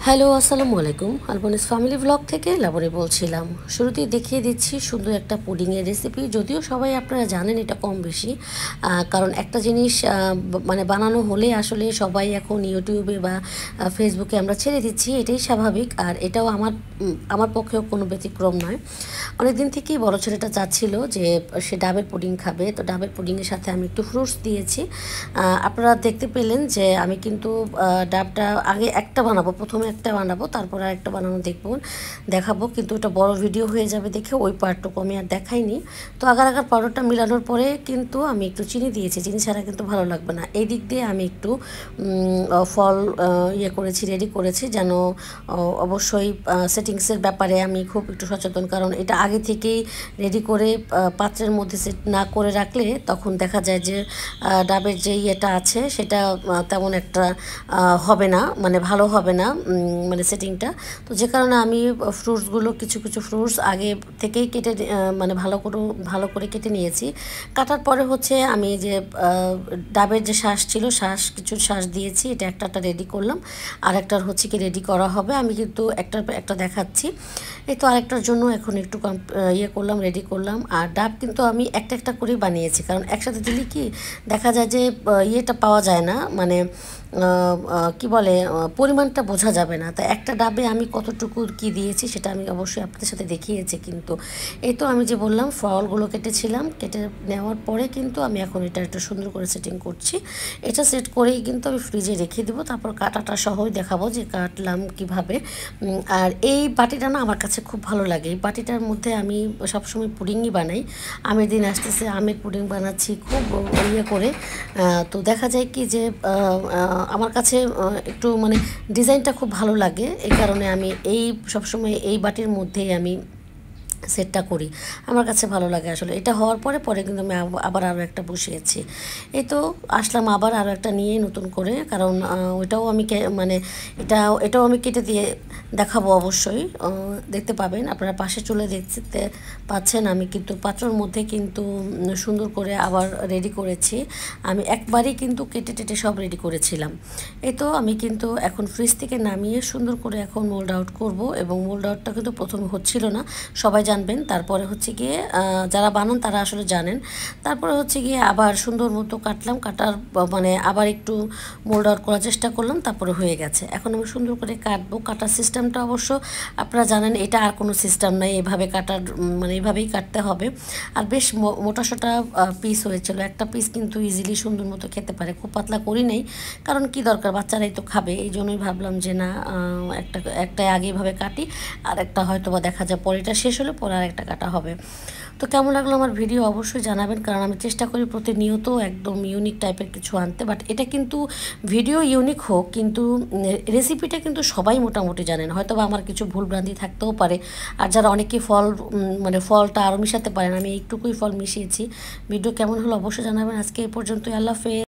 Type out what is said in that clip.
Hello, আসসালামু আলাইকুম। আলবনিস family blog থেকে লাবণী বলছিলাম। শুরুতেই দেখিয়ে দিচ্ছি সুন্দর একটা পুডিংয়ের রেসিপি। যদিও সবাই আপনারা জানেন এটা কম বেশি, কারণ একটা জিনিস মানে বানানো হলে আসলে সবাই এখন ইউটিউবে বা ফেসবুকে আমরা ছেড়ে দিচ্ছি, এটাই স্বাভাবিক। আর এটাও আমার পক্ষেও কোনো ব্যতিক্রম নয়। অনেকদিন থেকেই বড় ছেলেটা চাচ্ছিল যে সে ডাবের পুডিং খাবে, তো ডাবের পুডিংয়ের সাথে আমি একটু ফ্রুটস দিয়েছি। আপনারা দেখতে পেলেন যে আমি কিন্তু ডাবটা আগে একটা বানাবো, প্রথমে একটা বানাবো, তারপর আর একটা বানানো দেখাবো, কিন্তু ওটা বড় ভিডিও হয়ে যাবে দেখে ওই পার্টটুকু আমি আর দেখাইনি। তো আগার পাউডারটা মিলানোর পরে কিন্তু আমি একটু চিনি দিয়েছি, চিনি ছাড়া কিন্তু ভালো লাগবে না। এই দিক দিয়ে আমি একটু ফল রেডি করেছি, যেন অবশ্যই সেটিংসের ব্যাপারে আমি খুব একটু সচেতন, কারণ এটা আগে থেকেই রেডি করে পাত্রের মধ্যে সেট না করে রাখলে তখন দেখা যায় যে ডাবের যে ইয়েটা আছে সেটা তেমন একটা হবে না, মানে ভালো হবে না, মানে সেটিংটা। তো যে কারণে আমি ফ্রুটসগুলো কিছু কিছু ফ্রুটস আগে থেকেই কেটে মানে ভালো করে কেটে নিয়েছি। কাটার পরে হচ্ছে আমি যে ডাবের যে শ্বাস ছিল, কিছু শ্বাস দিয়েছি, এটা একটা রেডি করলাম, আর একটার হচ্ছে কি রেডি করা হবে। আমি কিন্তু একটা দেখাচ্ছি। এই তো আরেকটার জন্য এখন একটু রেডি করলাম। আর ডাব কিন্তু আমি একটা করেই বানিয়েছি, কারণ একসাথে দিলে কি দেখা যায় যে ইয়েটা পাওয়া যায় না, মানে কি বলে পরিমাণটা বোঝা যাবে না। তাই একটা ডাবে আমি কতটুকু কি দিয়েছি সেটা আমি অবশ্যই আপনাদের সাথে দেখিয়েছি। কিন্তু এই তো আমি যে বললাম ফলগুলো কেটে নেওয়ার পরে কিন্তু আমি এখন এটা একটু সুন্দর করে সেটিং করছি। এটা সেট করেই কিন্তু আমি ফ্রিজে রেখে দেবো, তারপর কাটাটা সহই দেখাবো যে কাটলাম কিভাবে। আর এই বাটিটা না আমার কাছে খুব ভালো লাগে। এই বাটিটার মধ্যে আমি সবসময় পুডিংই বানাই। আমের দিন আসতেছে, আমের পুডিং বানাচ্ছি খুব করে। তো দেখা যায় কি যে আমার কাছে একটু মানে ডিজাইনটা খুব ভালো লাগে, এই কারণে আমি সবসময় এই বাটির মধ্যেই আমি সেটটা করি। আমার কাছে ভালো লাগে আসলে। এটা হওয়ার পরে কিন্তু আমি আবার আরও একটা বসিয়েছি। এই তো আসলাম আবার আরও একটা নিয়ে নতুন করে, কারণ ওইটাও আমি মানে এটাও আমি কেটে দিয়ে দেখাবো অবশ্যই। দেখতে পাবেন, আপনারা পাশে চলে দেখতে পাচ্ছেন। আমি কিন্তু পাত্রর মধ্যে কিন্তু সুন্দর করে আবার রেডি করেছি। আমি একবারই কিন্তু কেটে সব রেডি করেছিলাম। এই তো আমি কিন্তু এখন ফ্রিজ থেকে নামিয়ে সুন্দর করে এখন মোল্ড আউট করব, এবং মোল্ড আউটটা কিন্তু প্রথমে হচ্ছিল না, সবাই জানবেন। তারপরে হচ্ছে গিয়ে যারা বানান তারা আসলে জানেন। তারপরে হচ্ছে গিয়ে আবার সুন্দর মতো কাটার মানে আবার একটু মোল্ড আউট করার চেষ্টা করলাম, তারপরে হয়ে গেছে। এখন আমি সুন্দর করে কাটবো। কাটার সিস্টেমটা অবশ্য আপনারা জানেন, এটা আর কোনো সিস্টেম নাই, এভাবে কাটার মানে এভাবেই কাটতে হবে। আর বেশ মোটাসোটা পিস হয়েছিল। একটা পিস কিন্তু ইজিলি সুন্দর মতো খেতে পারে, খুব পাতলা করি নাই, কারণ কি দরকার, বাচ্চারাই তো খাবে। এই জন্যই ভাবলাম যে না, একটা আগে এভাবে কাটি, আর একটা হয়তো বা দেখা যায় পরেটা শেষ হলে পরে আর একটা কাটা হবে। তো কেমন লাগলো আমার ভিডিও অবশ্যই জানাবেন, কারণ আমি চেষ্টা করি প্রতিনিয়ত একদম ইউনিক টাইপের কিছু আনতে। বাট এটা কিন্তু ভিডিও ইউনিক হোক, কিন্তু রেসিপিটা কিন্তু সবাই মোটামুটি জানেন। হয়তো বা আমার কিছু ভুলভ্রান্তি থাকতেও পারে। আর যারা অনেকে মানে ফলটা আরও মিশাতে পারেন, আমি একটুকুই ফল মিশিয়েছি। ভিডিও কেমন হলো অবশ্যই জানাবেন। আজকে এই পর্যন্তই, আল্লাহ হাফেজ।